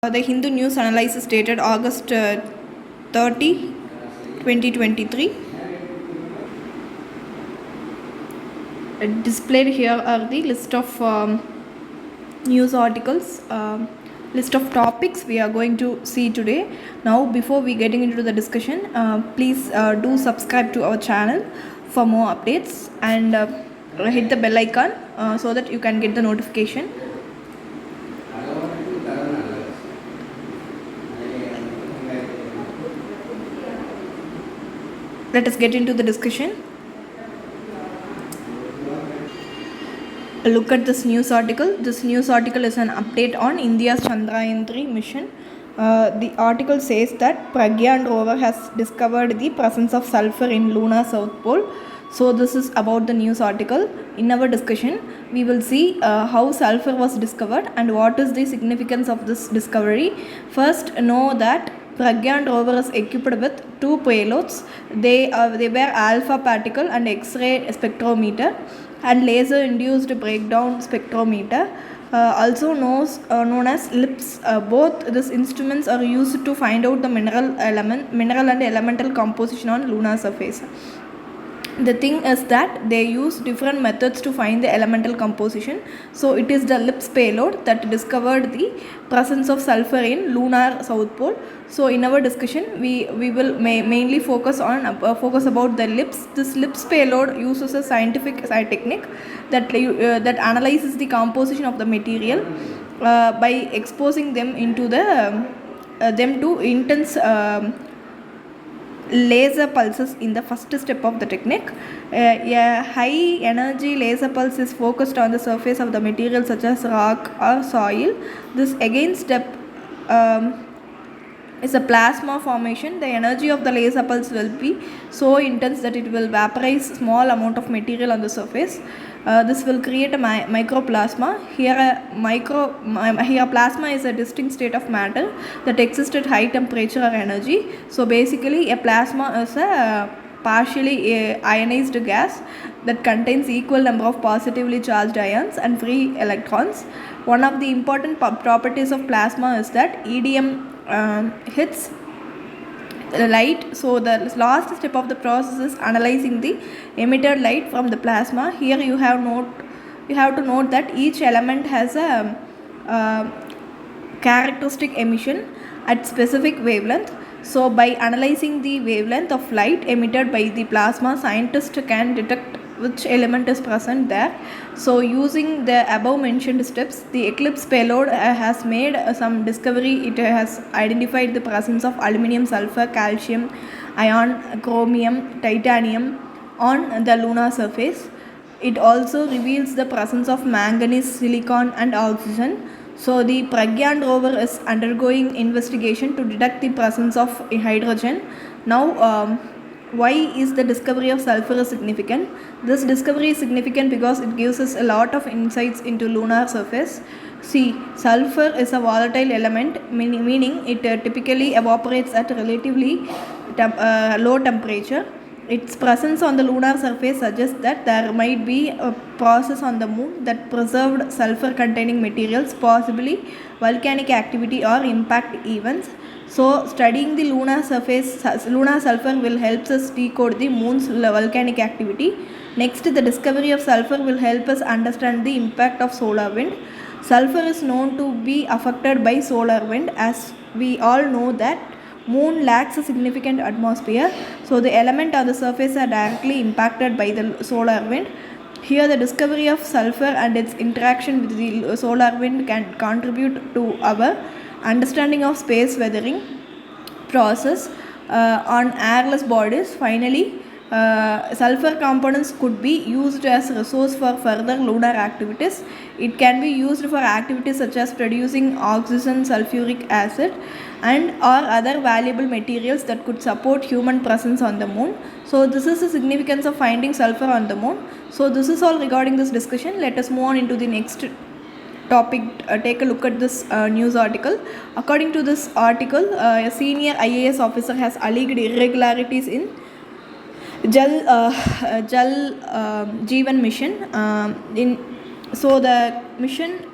The Hindu News Analysis dated August 30, 2023. Displayed here are the list of news articles, list of topics we are going to see today. Now, before we getting into the discussion, please do subscribe to our channel for more updates and hit the bell icon so that you can get the notification. Let us get into the discussion. Look at this news article. This news article is an update on India's Chandrayaan-3 mission. The article says that Pragyan rover has discovered the presence of sulphur in lunar south pole. So this is about the news article. In our discussion, we will see how sulphur was discovered and what is the significance of this discovery. First, know that Pragyan rover is equipped with two payloads. They were alpha particle and X-ray spectrometer and laser-induced breakdown spectrometer, also known as LIPS. Both these instruments are used to find out the mineral and elemental composition on lunar surface. The thing is that they use different methods to find the elemental composition. So it is the LIPS payload that discovered the presence of sulphur in lunar south pole. So in our discussion, we will mainly focus about the LIPS. This LIPS payload uses a scientific technique that analyzes the composition of the material by exposing them into them to intense laser pulses in the first step of the technique. A high energy laser pulse is focused on the surface of the material such as rock or soil. This again step is a plasma formation. The energy of the laser pulse will be so intense that it will vaporize small amount of material on the surface. This will create a microplasma. Here plasma is a distinct state of matter that exists at high temperature or energy. So basically a plasma is a partially ionized gas that contains equal number of positively charged ions and free electrons. One of the important properties of plasma is that EDM hits light. So the last step of the process is analyzing the emitted light from the plasma. Here you have to note that each element has a characteristic emission at specific wavelength. So by analyzing the wavelength of light emitted by the plasma, scientists can detect which element is present there. So using the above mentioned steps, the Eclipse payload has made some discovery. It has identified the presence of aluminum, sulfur, calcium, iron, chromium, titanium on the lunar surface. It also reveals the presence of manganese, silicon and oxygen. So the Pragyan rover is undergoing investigation to detect the presence of hydrogen. Now why is the discovery of sulphur significant? This discovery is significant because it gives us a lot of insights into lunar surface. See, sulphur is a volatile element, meaning it typically evaporates at relatively low temperature. Its presence on the lunar surface suggests that there might be a process on the moon that preserved sulphur containing materials, possibly volcanic activity or impact events. So studying the lunar sulphur will help us decode the moon's volcanic activity. Next, the discovery of sulphur will help us understand the impact of solar wind. Sulphur is known to be affected by solar wind, as we all know that moon lacks a significant atmosphere. So the element on the surface are directly impacted by the solar wind. Here the discovery of sulphur and its interaction with the solar wind can contribute to our understanding of space weathering process on airless bodies. Finally, sulphur components could be used as a resource for further lunar activities. It can be used for activities such as producing oxygen, sulfuric acid and or other valuable materials that could support human presence on the moon. So this is the significance of finding sulphur on the moon. So this is all regarding this discussion. Let us move on into the next topic. Take a look at this news article. According to this article, a senior IAS officer has alleged irregularities in Jal Jeevan Mission. So the mission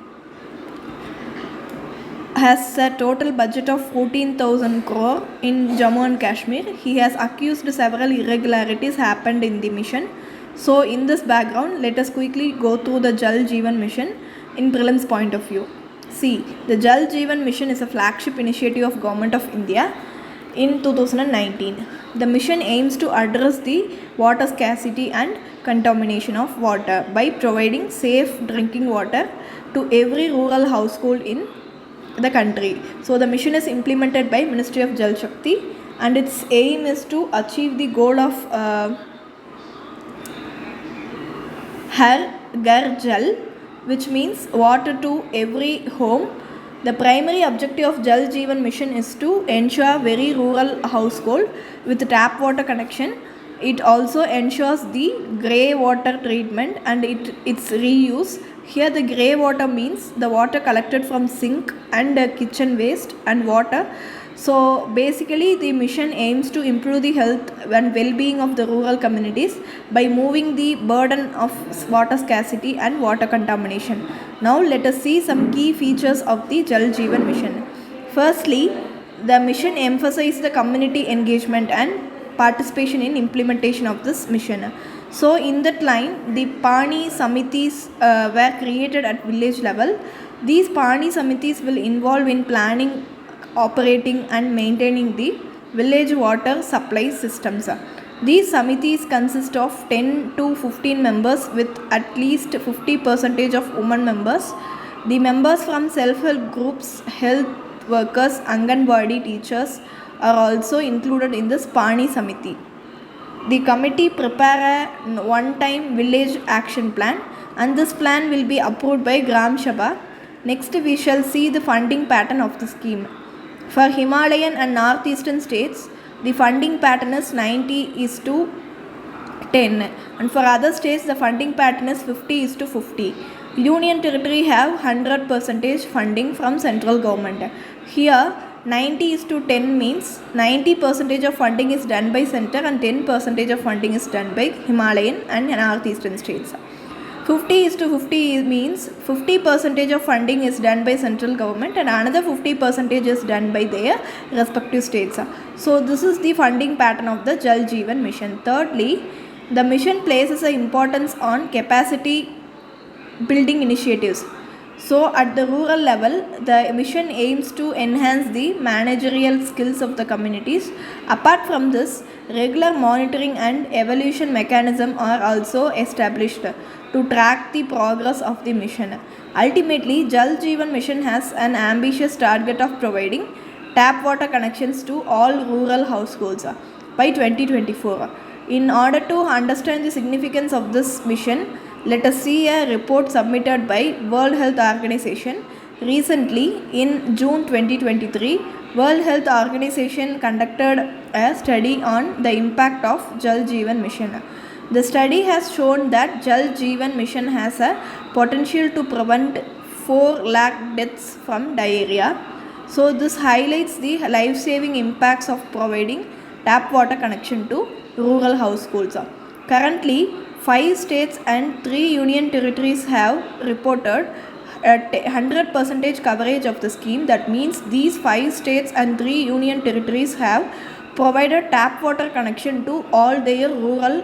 has a total budget of 14,000 crore in Jammu and Kashmir. He has accused several irregularities happened in the mission. So in this background, let us quickly go through the Jal Jeevan Mission in prelims point of view. See, the Jal Jeevan Mission is a flagship initiative of Government of India in 2019. The mission aims to address the water scarcity and contamination of water by providing safe drinking water to every rural household in the country. So the mission is implemented by Ministry of Jal Shakti, and its aim is to achieve the goal of Har Ghar Jal, which means water to every home. The primary objective of Jal Jeevan Mission is to ensure very rural household with tap water connection. It also ensures the grey water treatment and its reuse. Here the grey water means the water collected from sink and kitchen waste and water. So basically the mission aims to improve the health and well-being of the rural communities by moving the burden of water scarcity and water contamination. Now let us see some key features of the Jal Jeevan Mission. Firstly, the mission emphasizes the community engagement and participation in implementation of this mission. So in that line, the Pani Samitis were created at village level. These Pani Samitis will involve in planning, operating and maintaining the village water supply systems. These Samitis consist of 10 to 15 members with at least 50% of women members. The members from self-help groups, health workers, Anganwadi teachers are also included in this Pani Samiti. The committee prepare a one-time village action plan, and this plan will be approved by Gram Sabha. Next we shall see the funding pattern of the scheme. For Himalayan and northeastern states, the funding pattern is 90:10, and for other states the funding pattern is 50:50. Union territory have 100% funding from central government. Here 90:10 means 90% of funding is done by center and 10% of funding is done by Himalayan and northeastern states. 50:50 means 50% of funding is done by central government and another 50% is done by their respective states. So this is the funding pattern of the Jal Jeevan Mission. Thirdly, the mission places an importance on capacity building initiatives. So at the rural level, the mission aims to enhance the managerial skills of the communities. Apart from this, regular monitoring and evaluation mechanism are also established to track the progress of the mission. Ultimately, Jal Jeevan Mission has an ambitious target of providing tap water connections to all rural households by 2024. In order to understand the significance of this mission, let us see a report submitted by World Health Organization. Recently, in June 2023, World Health Organization conducted a study on the impact of Jal Jeevan Mission. The study has shown that Jal Jeevan Mission has a potential to prevent 4 lakh deaths from diarrhea. So this highlights the life-saving impacts of providing tap water connection to rural households. Currently, 5 states and 3 union territories have reported 100% coverage of the scheme. That means these 5 states and 3 union territories have provided tap water connection to all their rural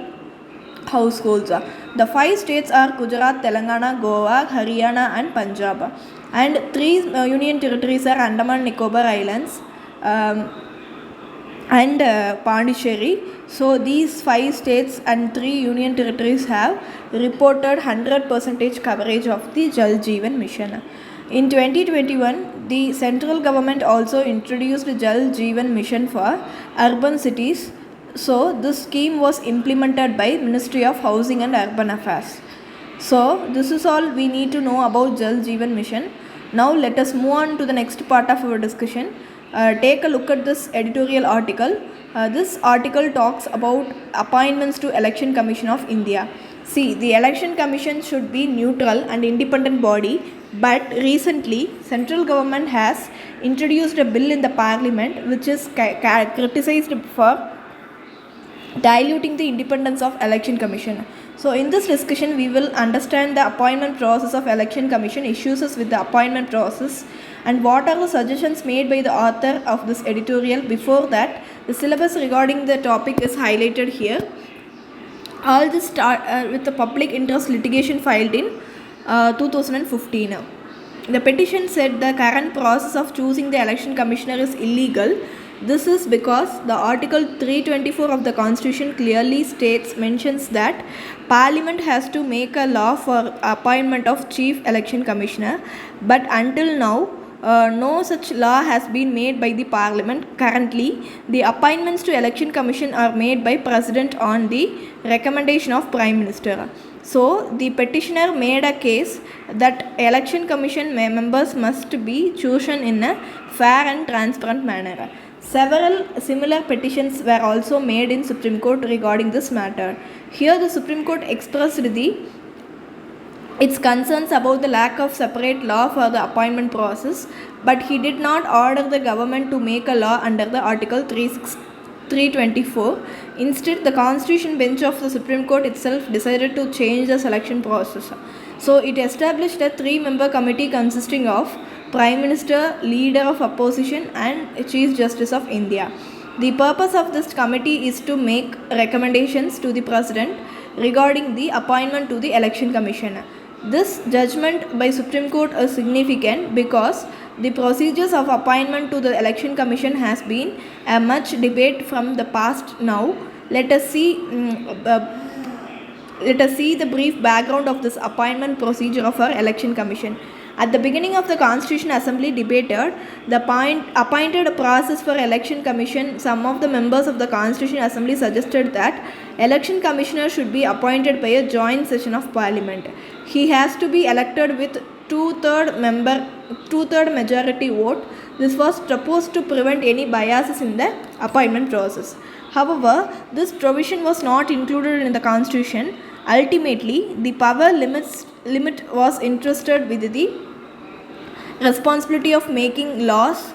households. The 5 states are Gujarat, Telangana, Goa, Haryana and Punjab, and 3 union territories are Andaman Nicobar Islands and Pondicherry. So these 5 states and 3 union territories have reported 100% coverage of the Jal Jeevan Mission. In 2021, the central government also introduced Jal Jeevan Mission for urban cities. So this scheme was implemented by Ministry of Housing and Urban Affairs. So this is all we need to know about Jal Jeevan Mission. Now let us move on to the next part of our discussion. Take a look at this editorial article. This article talks about appointments to Election Commission of India. See, the Election Commission should be neutral and independent body, but recently central government has introduced a bill in the parliament which is criticized for diluting the independence of Election Commission. So in this discussion we will understand the appointment process of Election Commission, issues with the appointment process, and what are the suggestions made by the author of this editorial. Before that, the syllabus regarding the topic is highlighted here. All this start with the public interest litigation filed in 2015. The petition said the current process of choosing the election commissioner is illegal. This is because the Article 324 of the Constitution clearly mentions that Parliament has to make a law for appointment of Chief Election Commissioner, but until now, no such law has been made by the Parliament. Currently, the appointments to Election Commission are made by President on the recommendation of Prime Minister. So, the petitioner made a case that Election Commission members must be chosen in a fair and transparent manner. Several similar petitions were also made in Supreme Court regarding this matter. Here, the Supreme Court expressed its concerns about the lack of separate law for the appointment process, but he did not order the government to make a law under the Article 324. Instead, the Constitution bench of the Supreme Court itself decided to change the selection process. So, it established a 3-member committee consisting of Prime Minister, Leader of Opposition and Chief Justice of India. The purpose of this committee is to make recommendations to the President regarding the appointment to the Election Commission. This judgment by Supreme Court is significant because the procedures of appointment to the Election Commission has been a much debate from the past. Now, let us see the brief background of this appointment procedure of our Election Commission. At the beginning of the Constitution Assembly debated the appointed process for Election Commission, some of the members of the Constitution Assembly suggested that Election Commissioner should be appointed by a joint session of Parliament. He has to be elected with two-third majority vote. This was supposed to prevent any biases in the appointment process. However, this provision was not included in the Constitution. Ultimately, the power limit was entrusted with the responsibility of making laws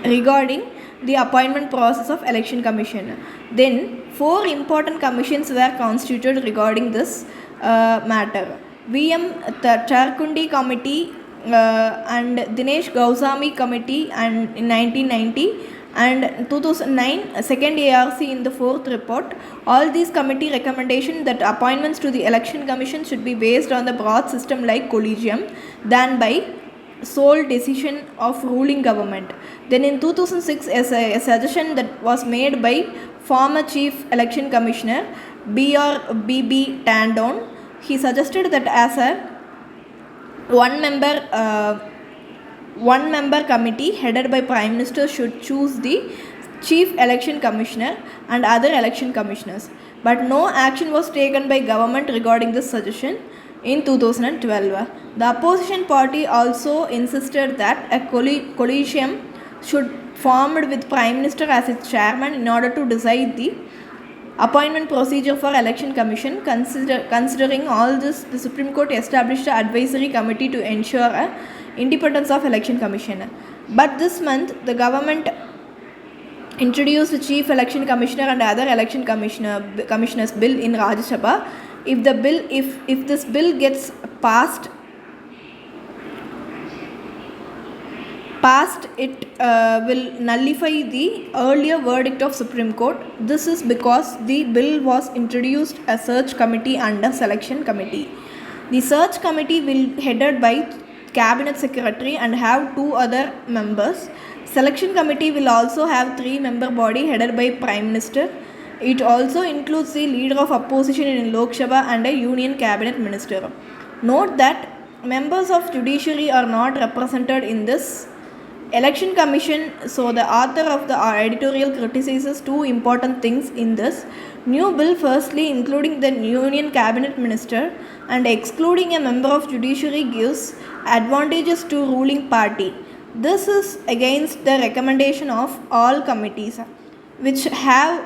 regarding the appointment process of Election Commission. Then, 4 important commissions were constituted regarding this matter. V.M. Charkundi Committee and Dinesh Gausami Committee and in 1990 and 2009 second ARC in the 4th report. All these committee recommendation that appointments to the Election Commission should be based on the broad system like collegium than by sole decision of ruling government. Then in 2006 a suggestion that was made by former Chief Election Commissioner B.B. Tandon. He suggested that as a one member committee headed by Prime Minister should choose the Chief Election Commissioner and other election commissioners. But no action was taken by government regarding this suggestion in 2012. The opposition party also insisted that a collegium should formed with Prime Minister as its chairman in order to decide the appointment procedure for Election Commission. Considering all this, the Supreme Court established an advisory committee to ensure independence of Election Commission. But this month, the government introduced the Chief Election Commissioner and other election commissioners bill in Rajya Sabha. If this bill gets passed, it will nullify the earlier verdict of Supreme Court. This is because the bill was introduced a search committee under selection committee. The search committee will be headed by Cabinet Secretary and have 2 other members. Selection committee will also have 3-member body headed by Prime Minister. It also includes the leader of opposition in Lok Sabha and a union cabinet minister. Note that members of judiciary are not represented in this Election Commission. So the author of the editorial criticizes 2 important things in this new bill. Firstly, including the union cabinet minister and excluding a member of judiciary gives advantages to ruling party. This is against the recommendation of all committees which have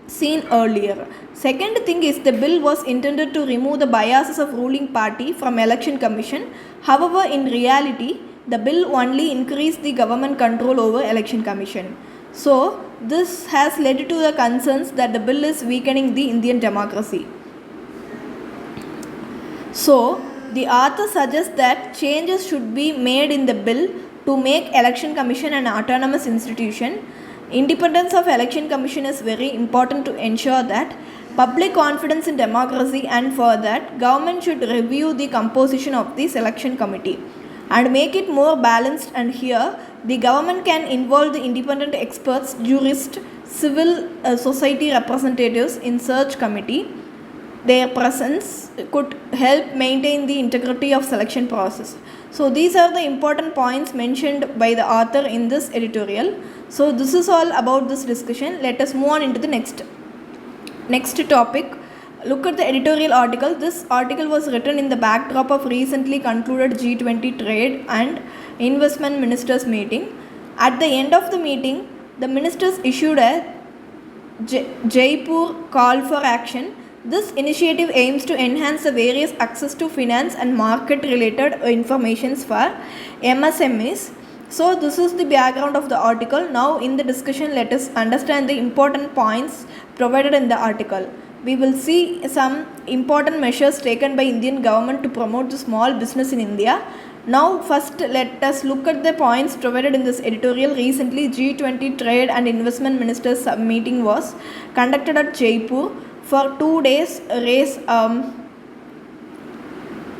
seen earlier. Second thing is the bill was intended to remove the biases of ruling party from Election Commission. However, in reality, the bill only increased the government control over Election Commission. So, this has led to the concerns that the bill is weakening the Indian democracy. So, The author suggests that changes should be made in the bill to make Election Commission an autonomous institution. Independence of Election Commission is very important to ensure that public confidence in democracy, and for that government should review the composition of the selection committee and make it more balanced, and here the government can involve the independent experts, jurists, civil society representatives in search committee. Their presence could help maintain the integrity of selection process. So these are the important points mentioned by the author in this editorial. So this is all about this discussion. Let us move on into the next topic. Look at the editorial article. This article was written in the backdrop of recently concluded G20 trade and investment ministers meeting. At the end of the meeting, the ministers issued a Jaipur call for action. This initiative aims to enhance the various access to finance and market related information for MSMEs. So this is the background of the article. Now in the discussion, let us understand the important points provided in the article. We will see some important measures taken by Indian government to promote the small business in India. Now first let us look at the points provided in this editorial. Recently G20 trade and investment ministers meeting was conducted at Jaipur for 2 days,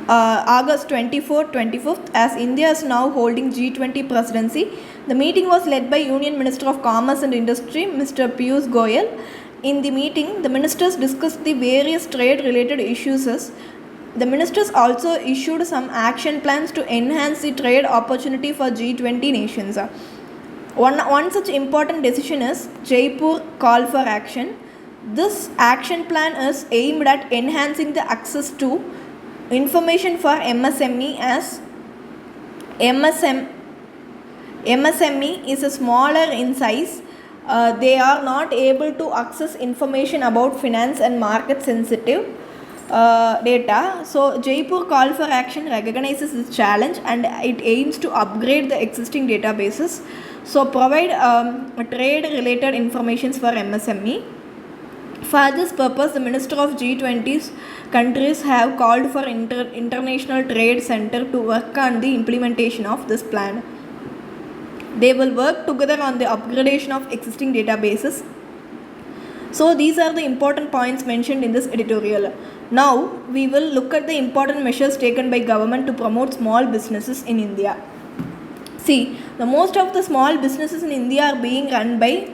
August 24th-25th, as India is now holding G20 presidency. The meeting was led by Union Minister of Commerce and Industry, Mr. Piyush Goyal. In the meeting, the ministers discussed the various trade-related issues. The ministers also issued some action plans to enhance the trade opportunity for G20 nations. One such important decision is Jaipur call for action. This action plan is aimed at enhancing the access to information for MSME, as MSME is a smaller in size. They are not able to access information about finance and market sensitive data. So Jaipur call for action recognizes this challenge and it aims to upgrade the existing databases. So provide trade related information for MSME. For this purpose, the Minister of G20's countries have called for International Trade Center to work on the implementation of this plan. They will work together on the upgradation of existing databases. So these are the important points mentioned in this editorial. Now we will look at the important measures taken by government to promote small businesses in India. See, the most of the small businesses in India are being run by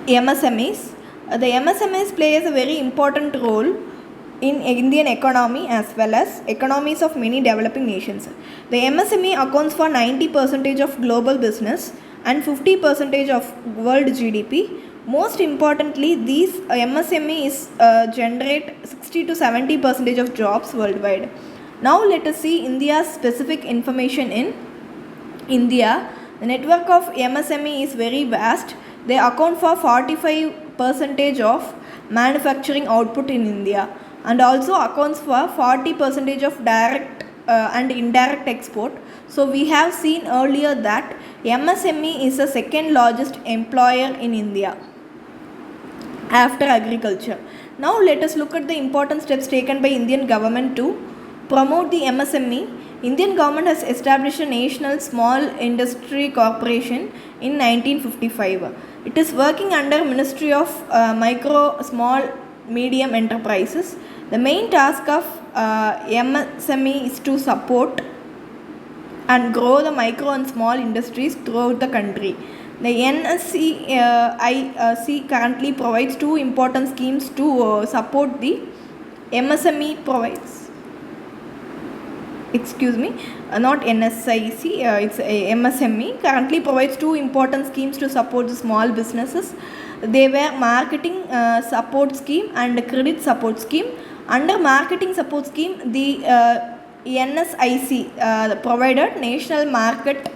MSMEs. The MSMEs plays a very important role in Indian economy as well as economies of many developing nations. The MSME accounts for 90% of global business and 50% of world GDP. Most importantly, these MSMEs generate 60 to 70% of jobs worldwide. Now let us see India's specific information in India. The network of MSME is very vast. They account for 45% of manufacturing output in India and also accounts for 40% of direct and indirect export. So we have seen earlier that MSME is the second largest employer in India after agriculture. Now let us look at the important steps taken by Indian government to promote the MSME. Indian government has established a National Small Industry Corporation in 1955. It is working under Ministry of Micro, Small, Medium Enterprises. The main task of MSME is to support and grow the micro and small industries throughout the country. The NSCIC currently provides two important schemes to support the MSME not NSIC, it's MSME, currently provides two important schemes to support the small businesses. They were marketing support scheme and credit support scheme. Under marketing support scheme, the NSIC provided national market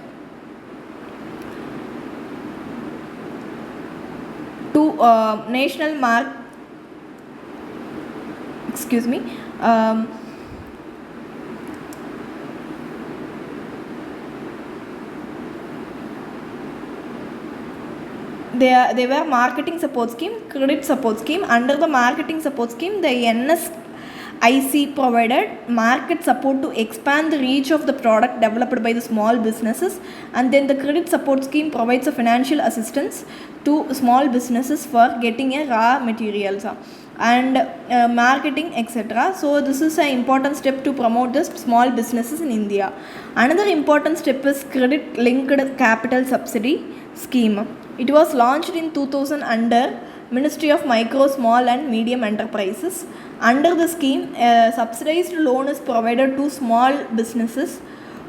excuse me, they were marketing support scheme, credit support scheme. Under the marketing support scheme, the NSIC provided market support to expand the reach of the product developed by the small businesses, and then the credit support scheme provides a financial assistance to small businesses for getting a raw materials and marketing, etc. So this is an important step to promote the small businesses in India. Another important step is credit linked capital subsidy scheme. It was launched in 2000 under Ministry of Micro, Small and Medium Enterprises. Under the scheme, a subsidized loan is provided to small businesses.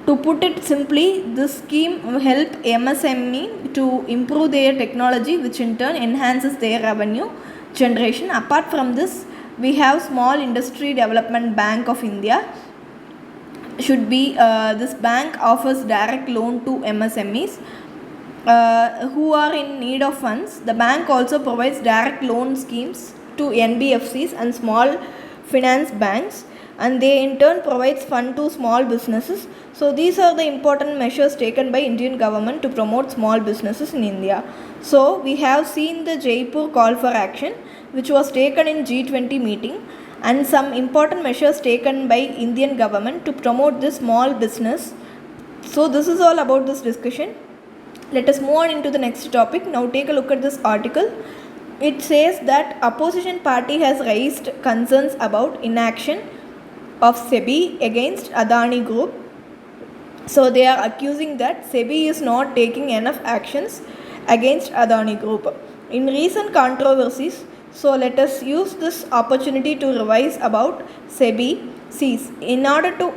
To put it simply, this scheme will help MSME to improve their technology, which in turn enhances their revenue generation. Apart from this, we have Small Industry Development Bank of India. Should be this bank offers direct loan to MSMEs who are in need of funds. The bank also provides direct loan schemes to NBFCs and small finance banks, and they in turn provides fund to small businesses. So these are the important measures taken by Indian government to promote small businesses in India. So we have seen the Jaipur call for action, which was taken in G20 meeting, and some important measures taken by Indian government to promote this small business. So this is all about this discussion. Let us move on into the next topic. Now take a look at this article. It says that opposition party has raised concerns about inaction of SEBI against Adani group. So they are accusing that SEBI is not taking enough actions against Adani group. In recent controversies, so let us use this opportunity to revise about SEBI. In order to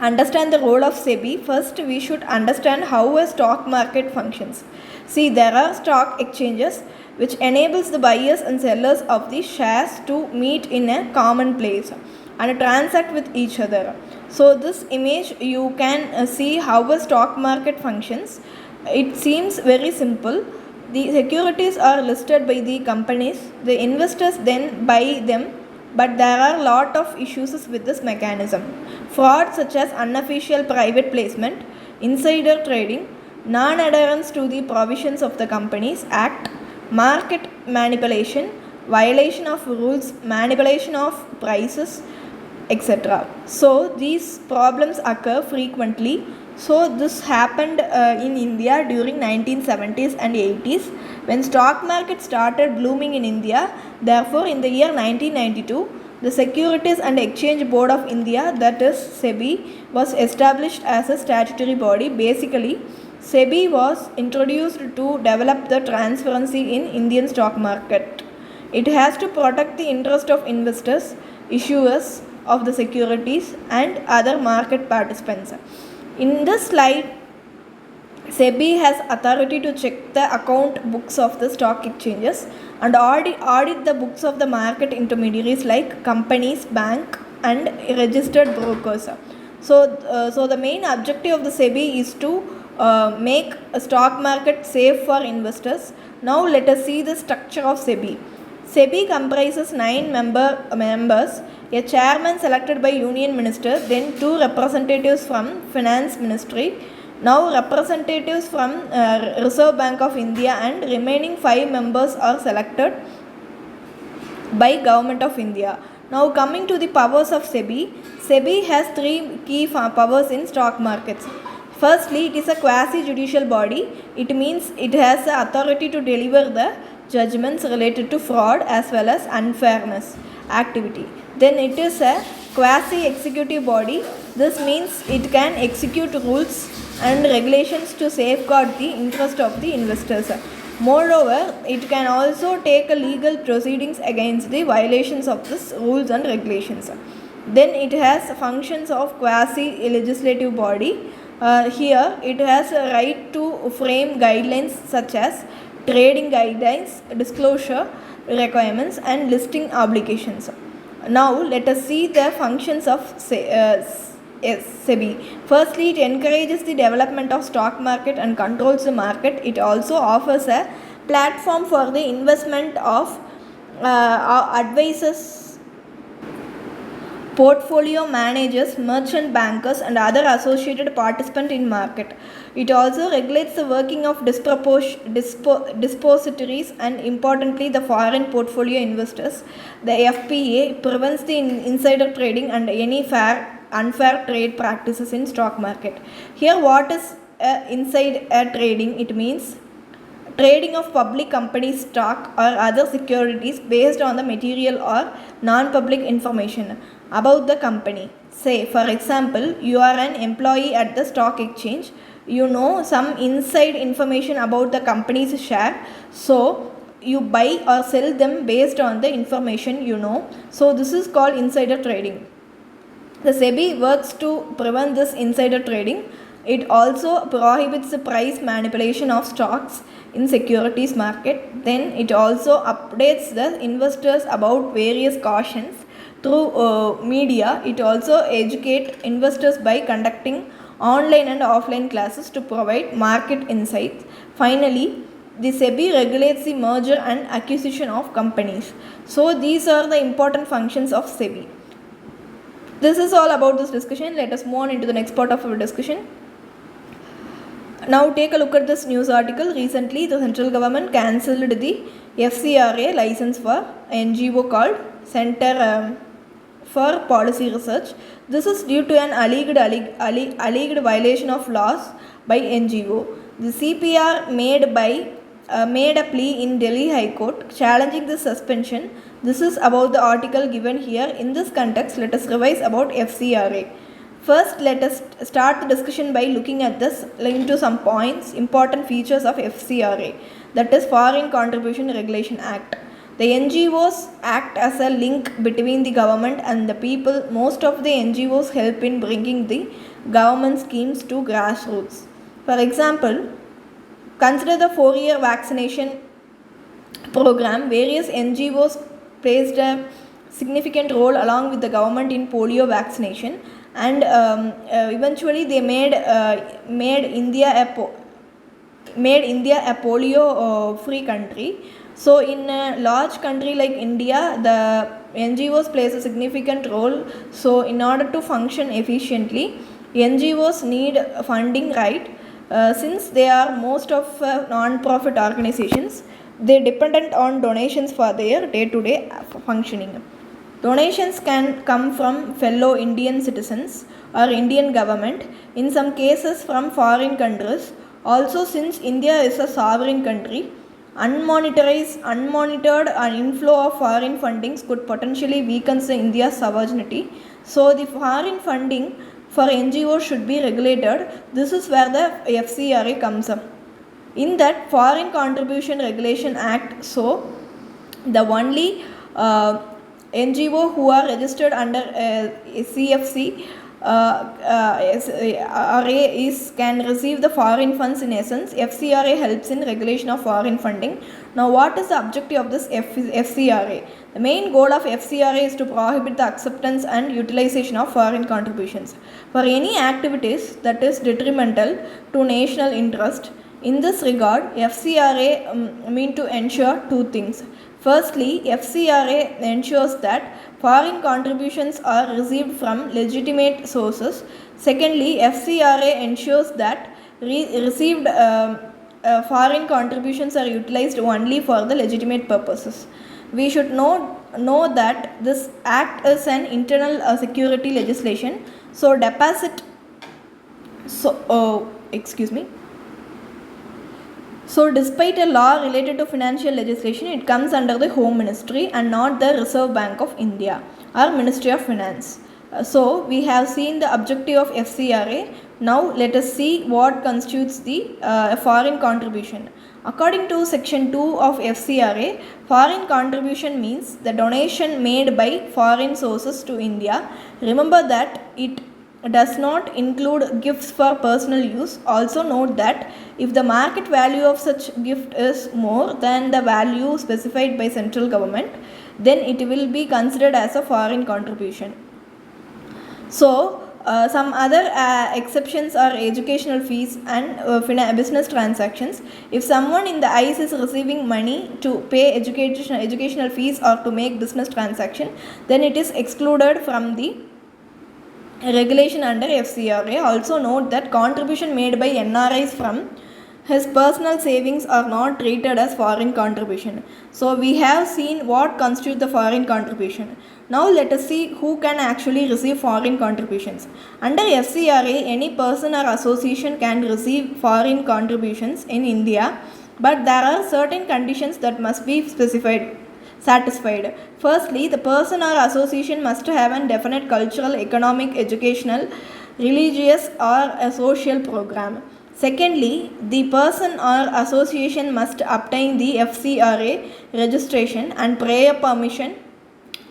understand the role of SEBI, first we should understand how a stock market functions. See, there are stock exchanges which enables the buyers and sellers of the shares to meet in a common place and transact with each other. So this image you can see how a stock market functions. It seems very simple. The securities are listed by the companies, the investors then buy them, but there are a lot of issues with this mechanism. Fraud such as unofficial private placement, insider trading, non-adherence to the provisions of the Companies Act, market manipulation, violation of rules, manipulation of prices, etc. So these problems occur frequently. So this happened in India during 1970s and 80s when stock market started blooming in India. Therefore, in the year 1992, the Securities and Exchange Board of India, that is SEBI, was established as a statutory body. Basically, SEBI was introduced to develop the transparency in Indian stock market. It has to protect the interest of investors, issuers of the securities and other market participants. In this slide, SEBI has authority to check the account books of the stock exchanges and audit the books of the market intermediaries like companies, bank and registered brokers. So the main objective of the SEBI is to make a stock market safe for investors. Now let us see the structure of SEBI. SEBI comprises 9 members, a chairman selected by Union Minister, then 2 representatives from Finance Ministry, now representatives from Reserve Bank of India, and remaining 5 members are selected by Government of India. Now coming to the powers of SEBI, SEBI has 3 key powers in stock markets. Firstly, it is a quasi-judicial body. It means it has the authority to deliver the judgments related to fraud as well as unfairness activity. Then it is a quasi-executive body. This means it can execute rules and regulations to safeguard the interest of the investors. Moreover, it can also take legal proceedings against the violations of these rules and regulations. Then it has functions of quasi-legislative body. Here it has a right to frame guidelines such as trading guidelines, disclosure requirements and listing obligations. Now let us see the functions of SEBI. Firstly, it encourages the development of stock market and controls the market. It also offers a platform for the investment of advisors portfolio managers, merchant bankers, and other associated participants in market. It also regulates the working of depositories and importantly the foreign portfolio investors. The FPA prevents the insider trading and any unfair trade practices in stock market. Here what is insider trading? It means trading of public company stock or other securities based on the material or non-public information about the company. Say, for example, you are an employee at the stock exchange. You know some inside information about the company's share. So, you buy or sell them based on the information you know. So, this is called insider trading. The SEBI works to prevent this insider trading. It also prohibits the price manipulation of stocks in securities market. Then it also updates the investors about various cautions through media. It also educates investors by conducting online and offline classes to provide market insights. Finally, the SEBI regulates the merger and acquisition of companies. So these are the important functions of SEBI. This is all about this discussion. Let us move on into the next part of our discussion. Now take a look at this news article. Recently, the central government cancelled the FCRA license for NGO called Center for Policy Research. This is due to an alleged violation of laws by NGO. The CPR made a plea in Delhi High Court challenging the suspension. This is about the article given here. In this context, let us revise about FCRA. First, let us start the discussion by looking at this into some points, important features of FCRA, that is Foreign Contribution Regulation Act. The NGOs act as a link between the government and the people. Most of the NGOs help in bringing the government schemes to grassroots. For example, consider the 4-year vaccination program. Various NGOs played a significant role along with the government in polio vaccination, and eventually they made India a polio free country. So in a large country like India, the NGOs plays a significant role. So in order to function efficiently, NGOs need funding, right? Since they are most of non-profit organizations, they dependent on donations for their day-to-day functioning. Donations can come from fellow Indian citizens or Indian government, in some cases from foreign countries. Also, since India is a sovereign country, unmonitored inflow of foreign fundings could potentially weaken India's sovereignty. So the foreign funding for NGOs should be regulated. This is where the FCRA comes up. In that Foreign Contribution Regulation Act, so the only NGO who are registered under CFC can receive the foreign funds. In essence, FCRA helps in regulation of foreign funding. Now, what is the objective of this FCRA? The main goal of FCRA is to prohibit the acceptance and utilization of foreign contributions for any activities that is detrimental to national interest. In this regard, FCRA mean to ensure two things. Firstly, FCRA ensures that foreign contributions are received from legitimate sources. Secondly, FCRA ensures that received foreign contributions are utilized only for the legitimate purposes. We should know that this act is an internal security legislation. So deposit. So despite a law related to financial legislation, it comes under the Home Ministry and not the Reserve Bank of India or Ministry of Finance. So we have seen the objective of FCRA. Now let us see what constitutes the foreign contribution. According to section 2 of FCRA, foreign contribution means the donation made by foreign sources to India. Remember that it does not include gifts for personal use. Also note that if the market value of such gift is more than the value specified by central government, then it will be considered as a foreign contribution. So Some other exceptions are educational fees and business transactions. If someone in the ICE is receiving money to pay educational fees or to make business transaction, then it is excluded from the regulation under FCRA. Also note that contribution made by NRIs from his personal savings are not treated as foreign contribution. So we have seen what constitutes the foreign contribution. Now let us see who can actually receive foreign contributions. Under FCRA, any person or association can receive foreign contributions in India, but there are certain conditions that must be satisfied. Firstly, the person or association must have a definite cultural, economic, educational, religious or a social program. Secondly, the person or association must obtain the FCRA registration and prior permission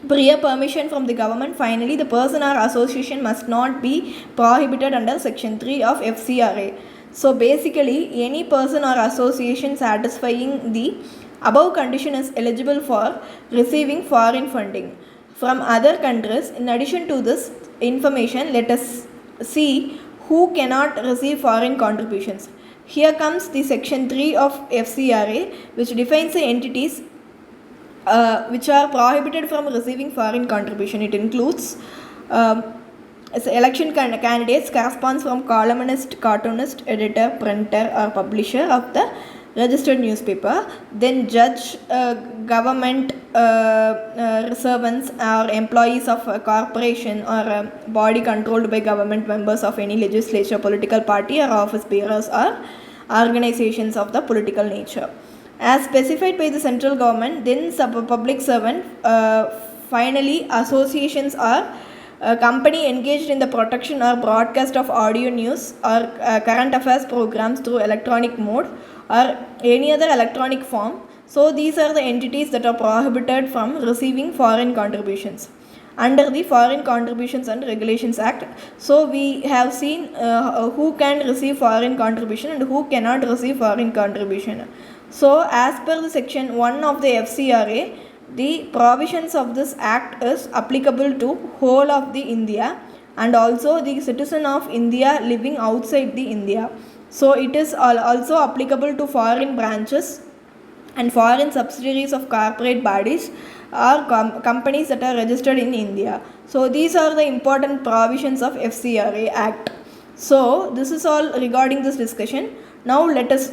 from the government. Finally, the person or association must not be prohibited under section 3 of FCRA. So basically, any person or association satisfying the above condition is eligible for receiving foreign funding from other countries. In addition to this information, let us see who cannot receive foreign contributions. Here comes the section 3 of FCRA, which defines the entities which are prohibited from receiving foreign contribution. It includes election candidates corresponds from columnist, cartoonist, editor, printer or publisher of the registered newspaper. Then judge, government servants or employees of a corporation or a body controlled by government, members of any legislature, political party or office bearers or organizations of the political nature as specified by the central government. Then public servant. Finally, associations are a company engaged in the production or broadcast of audio news or current affairs programs through electronic mode or any other electronic form. So these are the entities that are prohibited from receiving foreign contributions under the Foreign Contributions and Regulations Act. So we have seen who can receive foreign contribution and who cannot receive foreign contribution. So as per the section 1 of the FCRA, the provisions of this act is applicable to whole of the India and also the citizen of India living outside the India. So it is also applicable to foreign branches and foreign subsidiaries of corporate bodies or companies that are registered in India. So these are the important provisions of FCRA Act. So this is all regarding this discussion. Now let us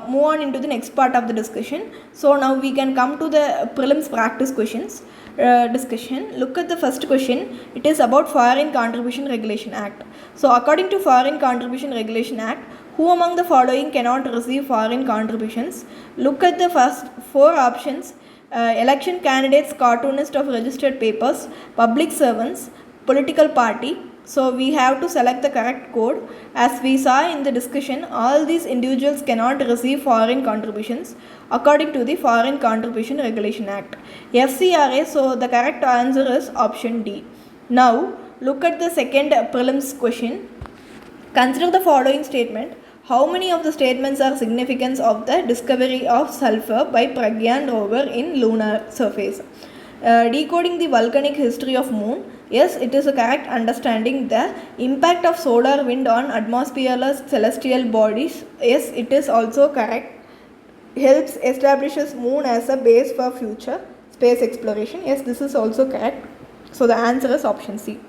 move on into the next part of the discussion. So now we can come to the prelims practice questions discussion. Look at the first question. It is about Foreign Contribution Regulation Act. So according to Foreign Contribution Regulation Act, who among the following cannot receive foreign contributions? Look at the first 4 options. Election candidates, cartoonists of registered papers, public servants, political party. So we have to select the correct code. As we saw in the discussion, all these individuals cannot receive foreign contributions according to the Foreign Contribution Regulation Act. FCRA, so the correct answer is option D. Now look at the second prelims question. Consider the following statement. How many of the statements are significance of the discovery of sulphur by Pragyan rover in lunar surface? Decoding the volcanic history of moon. Yes, it is a correct understanding the impact of solar wind on atmosphereless celestial bodies. Yes, it is also correct. Helps establishes moon as a base for future space exploration. Yes, this is also correct. So the answer is option C.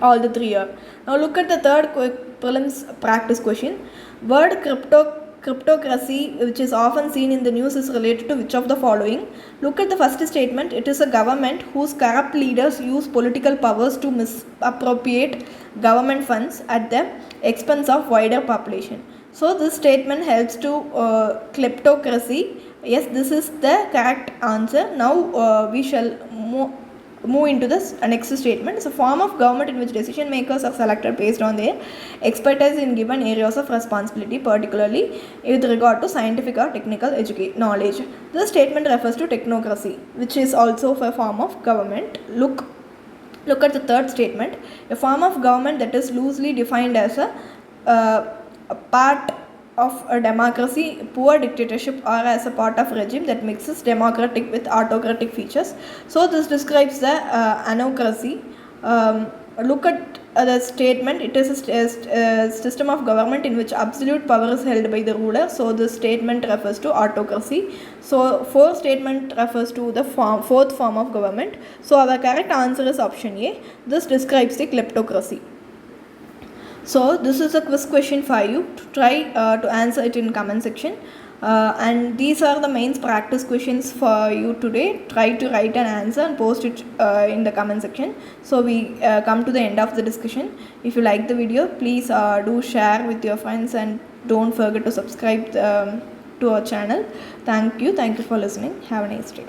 All the 3 are. Now look at the third prelims practice question. Word cryptocracy, which is often seen in the news, is related to which of the following? Look at the first statement. It is a government whose corrupt leaders use political powers to misappropriate government funds at the expense of wider population. So this statement helps to kleptocracy. Yes, this is the correct answer. Now we shall move into this next statement. It's a form of government in which decision makers are selected based on their expertise in given areas of responsibility, particularly with regard to scientific or technical knowledge. This statement refers to technocracy, which is also a form of government. Look at the third statement. A form of government that is loosely defined as a part of a democracy, poor dictatorship, or as a part of regime that mixes democratic with autocratic features. So this describes the anocracy. Look at the statement, it is a system of government in which absolute power is held by the ruler. So this statement refers to autocracy. So fourth statement refers to the fourth form of government. So our correct answer is option A. This describes the kleptocracy. So this is a quiz question for you. Try to answer it in comment section. And these are the mains practice questions for you today. Try to write an answer and post it in the comment section. So we come to the end of the discussion. If you like the video, please do share with your friends and don't forget to subscribe to our channel. Thank you for listening. Have a nice day.